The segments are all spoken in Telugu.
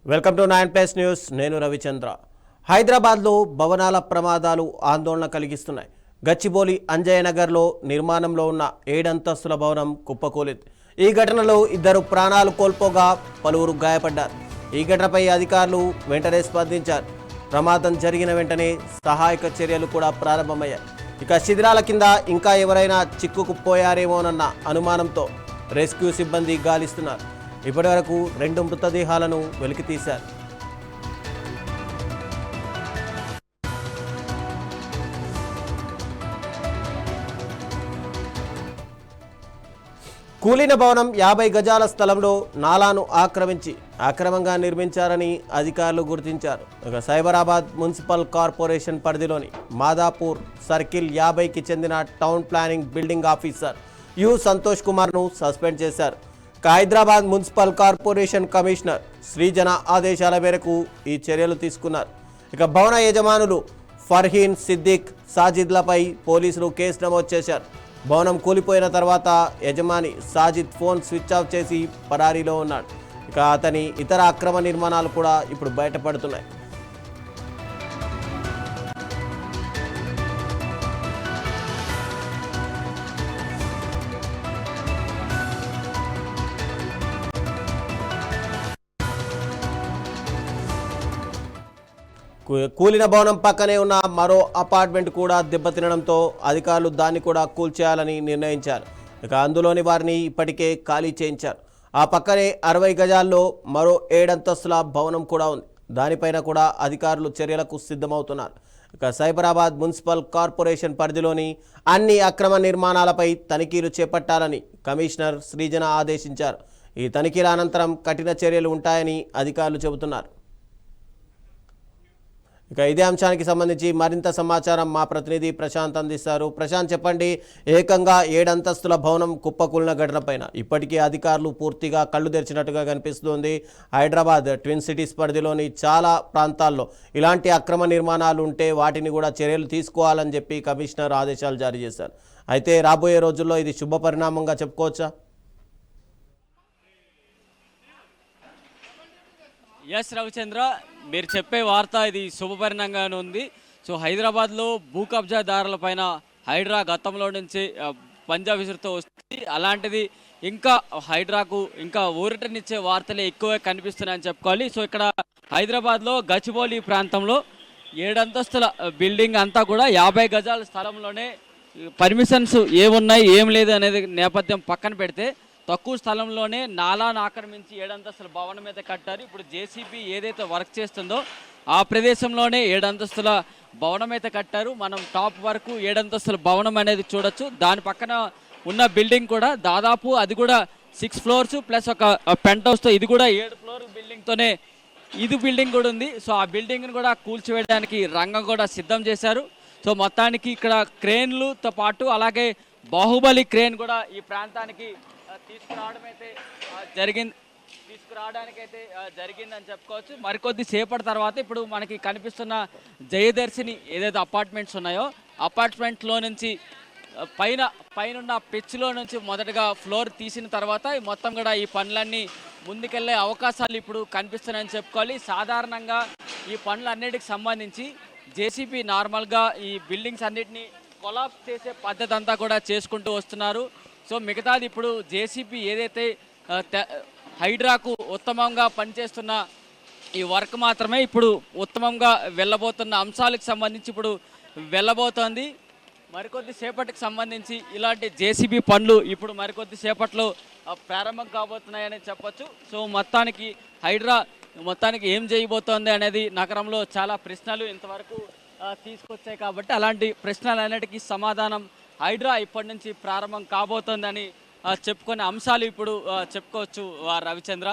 Welcome to 9+ news. నేను రవిచంద్ర. హైదరాబాద్లో భవనాల ప్రమాదాలు ఆందోళన కలిగిస్తున్నాయి. గచ్చిబౌలి అంజయ్య నగర్లో నిర్మాణంలో ఉన్న 7 అంతస్తుల భవనం కుప్పకూలింది. ఈ ఘటనలో 2 ప్రాణాలు కోల్పోగా పలువురు గాయపడ్డారు. ఈ ఘటనపై అధికారులు వెంటనే స్పందించారు. ప్రమాదం జరిగిన వెంటనే సహాయక చర్యలు కూడా ప్రారంభమయ్యాయి. ఇక శిథిలాల కింద ఇంకా ఎవరైనా చిక్కుకుపోయారేమోనన్న అనుమానంతో రెస్క్యూ సిబ్బంది గాలిస్తున్నారు. ఇప్పటివరకు 2 మృతదేహాలను వెలికితీశారు. కూలిన భవనం 50 గజాల స్థలంలో నాలాను ఆక్రమించి అక్రమంగా నిర్మించారని అధికారులు గుర్తించారు. ఇక సైబరాబాద్ మున్సిపల్ కార్పొరేషన్ పరిధిలోని మాదాపూర్ సర్కిల్ 50కి చెందిన town planning building officer U Santosh కుమార్ను సస్పెండ్ చేశారు. Hyderabad municipal corporation commissioner Srijana ఆదేశాల మేరకు ఈ చర్యలు తీసుకున్నారు. ఇక భవన యజమానులు ఫర్హీన్, సిద్దిక్, సాజిద్లపై పోలీసులు కేసు నమోదు చేశారు. భవనం కూలిపోయిన తర్వాత యజమాని సాజిద్ ఫోన్ స్విచ్ ఆఫ్ చేసి పరారీలో ఉన్నాడు. ఇక అతని ఇతర అక్రమ నిర్మాణాలు కూడా ఇప్పుడు బయటపడుతున్నాయి. కూలిన భవనం పక్కనే ఉన్న మరో అపార్ట్మెంట్ కూడా దెబ్బతినడంతో అధికారులు దాన్ని కూడా కూల్చేయాలని నిర్ణయించారు. ఇక అందులోని వారిని ఇప్పటికే ఖాళీ చేయించారు. ఆ పక్కనే 60 గజాల్లో మరో 7 అంతస్తుల భవనం కూడా ఉంది. దానిపైన కూడా అధికారులు చర్యలకు సిద్ధమవుతున్నారు. ఇక సైబరాబాద్ మున్సిపల్ కార్పొరేషన్ పరిధిలోని అన్ని అక్రమ నిర్మాణాలపై తనిఖీలు చేపట్టాలని కమిషనర్ శ్రీజన ఆదేశించారు. ఈ తనిఖీల అనంతరం కఠిన చర్యలు ఉంటాయని అధికారులు చెబుతున్నారు. ఇక ఇదే అంశానికి సంబంధించి మరింత సమాచారం మా ప్రతినిధి ప్రశాంత్ అందిస్తారు. ప్రశాంత్, చెప్పండి, ఏకంగా 7 అంతస్తుల భవనం కుప్పకూలిన ఘటనపైన ఇప్పటికీ అధికారులు పూర్తిగా కళ్ళు తెరిచినట్టుగా కనిపిస్తోంది. హైదరాబాద్ ట్విన్ సిటీస్ పరిధిలోని చాలా ప్రాంతాల్లో ఇలాంటి అక్రమ నిర్మాణాలు ఉంటే వాటిని కూడా చర్యలు తీసుకోవాలని చెప్పి కమిషనర్ ఆదేశాలు జారీ చేశారు. అయితే రాబోయే రోజుల్లో ఇది శుభ పరిణామంగా చెప్పుకోవచ్చా? ఎస్ రవిచంద్ర, మీరు చెప్పే వార్త ఇది శుభపరిణంగానే ఉంది. సో హైదరాబాద్లో భూ కబ్జాదారుల పైన హైడ్రా గతంలో నుంచి పంజాబ్ విసురుతో వస్తుంది. అలాంటిది ఇంకా హైడ్రాకు ఇంకా ఊరటనిచ్చే వార్తలే ఎక్కువగా కనిపిస్తున్నాయని చెప్పుకోవాలి. సో ఇక్కడ హైదరాబాద్లో గచ్చిబౌలి ప్రాంతంలో 7 అంతస్తుల బిల్డింగ్ అంతా కూడా 50 గజాల స్థలంలోనే పర్మిషన్స్ ఏమున్నాయి ఏం లేదు అనేది నేపథ్యం పక్కన పెడితే తక్కువ స్థలంలోనే నాలాను ఆక్రమించి 7 అంతస్తుల భవనం మీద కట్టారు. ఇప్పుడు జేసీబీ ఏదైతే వర్క్ చేస్తుందో ఆ ప్రదేశంలోనే 7 అంతస్తుల భవనం అయితే కట్టారు. మనం టాప్ వరకు 7 అంతస్తుల భవనం అనేది చూడొచ్చు. దాని పక్కన ఉన్న బిల్డింగ్ కూడా దాదాపు అది కూడా 6 ఫ్లోర్స్ ప్లస్ ఒక పెంట్ హౌస్తో ఇది కూడా 7 ఫ్లోర్ బిల్డింగ్తోనే ఇది బిల్డింగ్ కూడా ఉంది. సో ఆ బిల్డింగ్ను కూడా కూల్చివేయడానికి రంగం కూడా సిద్ధం చేశారు. సో మొత్తానికి ఇక్కడ క్రేన్లతో పాటు అలాగే బాహుబలి క్రేన్ కూడా ఈ ప్రాంతానికి తీసుకురావడానికైతే జరిగిందని చెప్పుకోవచ్చు. మరికొద్ది సేపటి తర్వాత ఇప్పుడు మనకి కనిపిస్తున్న జయదర్శిని ఏదైతే అపార్ట్మెంట్స్ ఉన్నాయో అపార్ట్మెంట్లో నుంచి పైన పిచ్లో నుంచి మొదటగా ఫ్లోర్ తీసిన తర్వాత మొత్తం కూడా ఈ పనులన్నీ ముందుకెళ్లే అవకాశాలు ఇప్పుడు కనిపిస్తున్నాయని చెప్పుకోవాలి. సాధారణంగా ఈ పనులన్నిటికి సంబంధించి జేసీబీ నార్మల్గా ఈ బిల్డింగ్స్ అన్నిటినీ కొలాప్స్ చేసే పద్ధతి అంతా కూడా చేసుకుంటూ వస్తున్నారు. సో మిగతాది ఇప్పుడు జేసీబీ ఏదైతే హైడ్రాకు ఉత్తమంగా పనిచేస్తున్న ఈ వర్క్ మాత్రమే ఇప్పుడు ఉత్తమంగా వెళ్ళబోతున్న అంశాలకు సంబంధించి ఇప్పుడు వెళ్ళబోతోంది. మరికొద్ది సేపటికి సంబంధించి ఇలాంటి జేసీబీ పనులు ఇప్పుడు మరికొద్ది సేపట్లో ప్రారంభం కాబోతున్నాయని చెప్పొచ్చు. సో మొత్తానికి హైడ్రా ఏం చేయబోతోంది అనేది నగరంలో చాలా ప్రశ్నలు ఇంతవరకు తీసుకొచ్చాయి. కాబట్టి అలాంటి ప్రశ్నలన్నిటికీ సమాధానం హైడ్రా ఇప్పటి నుంచి ప్రారంభం కాబోతోందని చెప్పుకునే అంశాలు ఇప్పుడు చెప్పుకోవచ్చు రవిచంద్ర.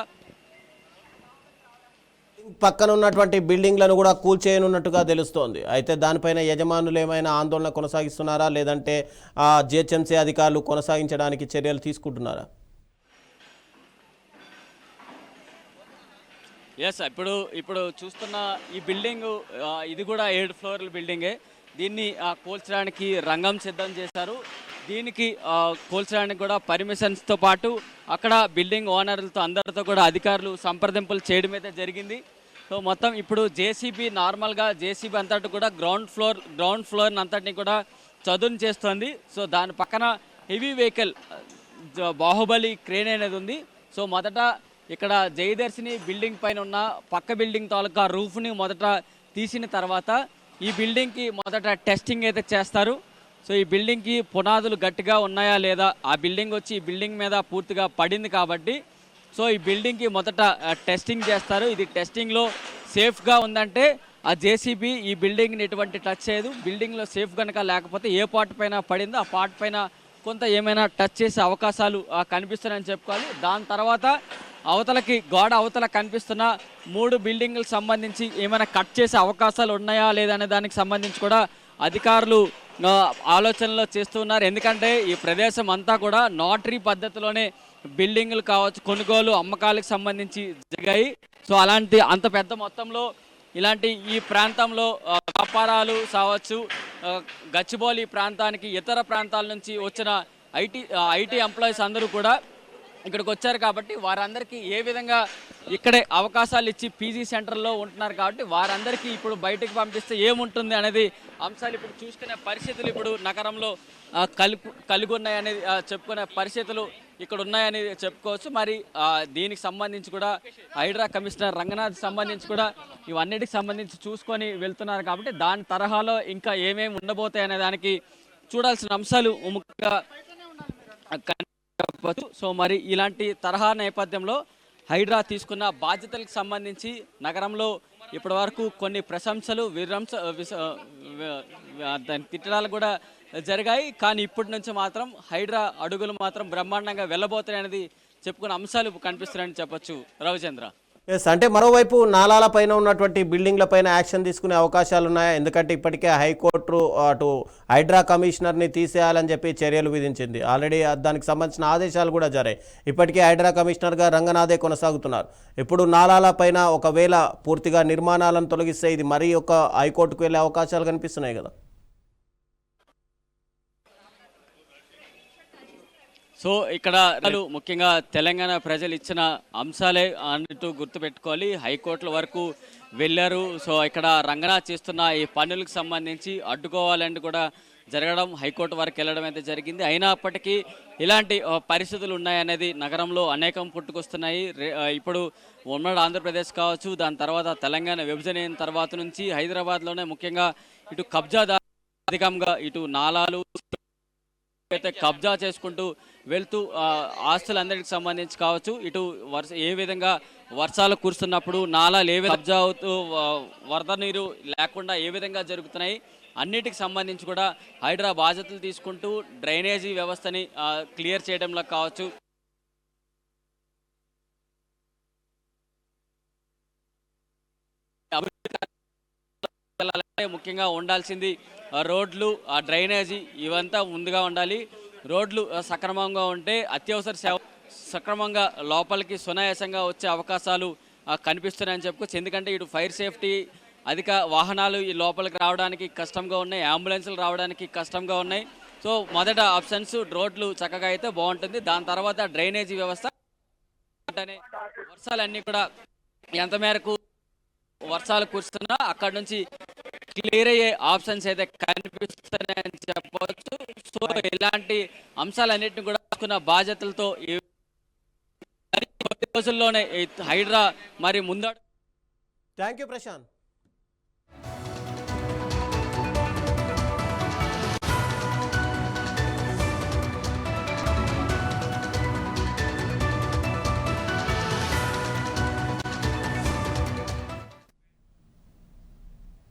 పక్కన ఉన్నటువంటి బిల్డింగ్లను కూడా కూల్చేయనున్నట్టుగా తెలుస్తోంది. అయితే దానిపైన యజమానులు ఏమైనా ఆందోళన కొనసాగిస్తున్నారా, లేదంటే జిహెచ్ఎంసీ అధికారులు కొనసాగించడానికి చర్యలు తీసుకుంటున్నారా? ఎస్, ఇప్పుడు చూస్తున్న ఈ బిల్డింగ్ ఇది కూడా 7 ఫ్లోర్ల బిల్డింగే. దీన్ని కూల్చడానికి రంగం సిద్ధం చేశారు. దీనికి కూల్చడానికి కూడా పర్మిషన్స్తో పాటు అక్కడ బిల్డింగ్ ఓనర్లతో అందరితో కూడా అధికారులు సంప్రదింపులు చేయడం అయితే జరిగింది. సో మొత్తం ఇప్పుడు జేసీబీ నార్మల్గా జేసీబీ అంతటి కూడా గ్రౌండ్ ఫ్లోర్ అంతటిని కూడా చదును చేస్తుంది. సో దాని పక్కన హెవీ వెహికల్ బాహుబలి క్రేన్ అనేది ఉంది. సో మొదట ఇక్కడ జయదర్శిని బిల్డింగ్ పైన ఉన్న పక్క బిల్డింగ్ తాలూకా రూఫ్ని మొదట తీసిన తర్వాత ఈ బిల్డింగ్కి మొదట టెస్టింగ్ అయితే చేస్తారు. సో ఈ బిల్డింగ్కి పునాదులు గట్టిగా ఉన్నాయా లేదా, ఆ బిల్డింగ్ వచ్చి ఈ బిల్డింగ్ మీద పూర్తిగా పడింది కాబట్టి సో ఈ బిల్డింగ్కి మొదట టెస్టింగ్ చేస్తారు. ఇది టెస్టింగ్లో సేఫ్గా ఉందంటే ఆ జేసీబీ ఈ బిల్డింగ్ని ఎటువంటి టచ్ చేయదు. బిల్డింగ్లో సేఫ్ కనుక లేకపోతే ఏ పార్ట్ పైన పడిందో ఆ పార్ట్ పైన కొంత ఏమైనా టచ్ చేసే అవకాశాలు కనిపిస్తున్నాయని చెప్పుకోవాలి. దాని తర్వాత అవతలకి గోడ అవతల కనిపిస్తున్న 3 బిల్డింగ్లకు సంబంధించి ఏమైనా కట్ చేసే అవకాశాలు ఉన్నాయా లేదా అనే దానికి సంబంధించి కూడా అధికారులు ఆలోచనలో చేస్తున్నారు. ఎందుకంటే ఈ ప్రదేశం అంతా కూడా నాటరీ పద్ధతిలోనే బిల్డింగ్లు కావచ్చు, కొనుగోలు అమ్మకాలకు సంబంధించి జరిగాయి. సో అలాంటి అంత పెద్ద మొత్తంలో ఇలాంటి ఈ ప్రాంతంలో వ్యాపారాలు కావచ్చు, గచ్చిబౌలి ప్రాంతానికి ఇతర ప్రాంతాల నుంచి వచ్చిన ఐటీ ఎంప్లాయీస్ అందరూ కూడా ఇక్కడికి వచ్చారు కాబట్టి వారందరికీ ఏ విధంగా ఇక్కడే అవకాశాలు ఇచ్చి పీజీ సెంటర్లో ఉంటున్నారు కాబట్టి వారందరికీ ఇప్పుడు బయటకు పంపిస్తే ఏముంటుంది అనేది అంశాలు ఇప్పుడు చూసుకునే పరిస్థితులు ఇప్పుడు నగరంలో కలిగి ఉన్నాయనేది చెప్పుకునే పరిస్థితులు ఇక్కడ ఉన్నాయని చెప్పుకోవచ్చు. మరి దీనికి సంబంధించి కూడా హైడ్రా కమిషనర్ రంగనాథ్ సంబంధించి కూడా ఇవన్నిటికి సంబంధించి చూసుకొని వెళ్తున్నారు కాబట్టి దాని తరహాలో ఇంకా ఏమేమి ఉండబోతాయి అనే దానికి చూడాల్సిన అంశాలు ముఖ్యంగా చెప్పవచ్చు. సో మరి ఇలాంటి తరహా నేపథ్యంలో హైడ్రా తీసుకున్న బాధ్యతలకు సంబంధించి నగరంలో ఇప్పటి వరకు కొన్ని ప్రశంసలు దాని తిట్టడాలు కూడా జరిగాయి. కానీ ఇప్పటి నుంచి మాత్రం హైడ్రా అడుగులు మాత్రం బ్రహ్మాండంగా వెళ్ళబోతాయనేది చెప్పుకున్న అంశాలు కనిపిస్తున్నాయని చెప్పొచ్చు. రవిచంద్ర. ఎస్, అంటే మరోవైపు నాలాల పైన ఉన్నటువంటి బిల్డింగ్ల పైన యాక్షన్ తీసుకునే అవకాశాలు ఉన్నాయా? ఎందుకంటే ఇప్పటికే హైకోర్టు అటు హైడ్రా కమిషనర్ని తీసేయాలని చెప్పి చర్యలు విధించింది. ఆల్రెడీ దానికి సంబంధించిన ఆదేశాలు కూడా జరిగాయి. ఇప్పటికే హైడ్రా కమిషనర్గా రంగనాథే కొనసాగుతున్నారు. ఇప్పుడు నాలాల పైన ఒకవేళ పూర్తిగా నిర్మాణాలను తొలగిస్తే ఇది మరీ ఒక హైకోర్టుకు వెళ్ళే అవకాశాలు కనిపిస్తున్నాయి కదా. సో ఇక్కడ ముఖ్యంగా తెలంగాణ ప్రజలు ఇచ్చిన అంశాలే అన్నట్టు గుర్తుపెట్టుకోవాలి. హైకోర్టుల వరకు వెళ్ళారు. సో ఇక్కడ రంగనాథ్ చేస్తున్న ఈ పనులకు సంబంధించి అడ్డుకోవాలని కూడా జరగడం, హైకోర్టు వరకు వెళ్ళడం అయితే జరిగింది. అయినప్పటికీ ఇలాంటి పరిస్థితులు ఉన్నాయనేది నగరంలో అనేకం పుట్టుకొస్తున్నాయి. ఇప్పుడు ఉమ్మడి ఆంధ్రప్రదేశ్ కావచ్చు, దాని తర్వాత తెలంగాణ విభజన అయిన తర్వాత నుంచి హైదరాబాద్లోనే ముఖ్యంగా ఇటు కబ్జాదారు అధికంగా ఇటు నాలాలు అయితే కబ్జా చేసుకుంటూ వెళ్తూ ఆస్తులందరికీ సంబంధించి కావచ్చు, ఇటు ఏ విధంగా వర్షాలు కురుస్తున్నప్పుడు నాలాలు ఏ విధంగా కబ్జా అవుతూ వరద నీరు లేకుండా ఏ విధంగా జరుగుతున్నాయి అన్నిటికి సంబంధించి కూడా హైడ్రా బాధ్యతలు తీసుకుంటూ డ్రైనేజీ వ్యవస్థని క్లియర్ చేయడంలో కావచ్చు, ముఖ్యంగా ఉండాల్సింది రోడ్లు, డ్రైనేజీ ఇవంతా ముందుగా ఉండాలి. రోడ్లు సక్రమంగా ఉంటే అత్యవసర సేవ సక్రమంగా లోపలికి సునాయాసంగా వచ్చే అవకాశాలు కనిపిస్తున్నాయని చెప్పుకోవచ్చు. ఎందుకంటే ఇటు ఫైర్ సేఫ్టీ అధిక వాహనాలు ఈ లోపలికి రావడానికి కష్టంగా ఉన్నాయి, అంబులెన్సులు రావడానికి కష్టంగా ఉన్నాయి. సో మొదట ఆప్షన్స్ రోడ్లు చక్కగా అయితే బాగుంటుంది. దాని తర్వాత డ్రైనేజీ వ్యవస్థ, వర్షాలన్నీ కూడా ఎంత మేరకు వర్షాలు కురుస్తున్నా అక్కడ నుంచి క్లియర్ అయ్యే ఆప్షన్స్ అయితే కనిపిస్తున్నాయని చెప్పవచ్చు. సో ఇలాంటి అంశాలన్నింటినీ కూడా తీసుకున్న బాధ్యతలతో రోజుల్లోనే హైడ్రా మరి ముందు. Thank you Prashanth.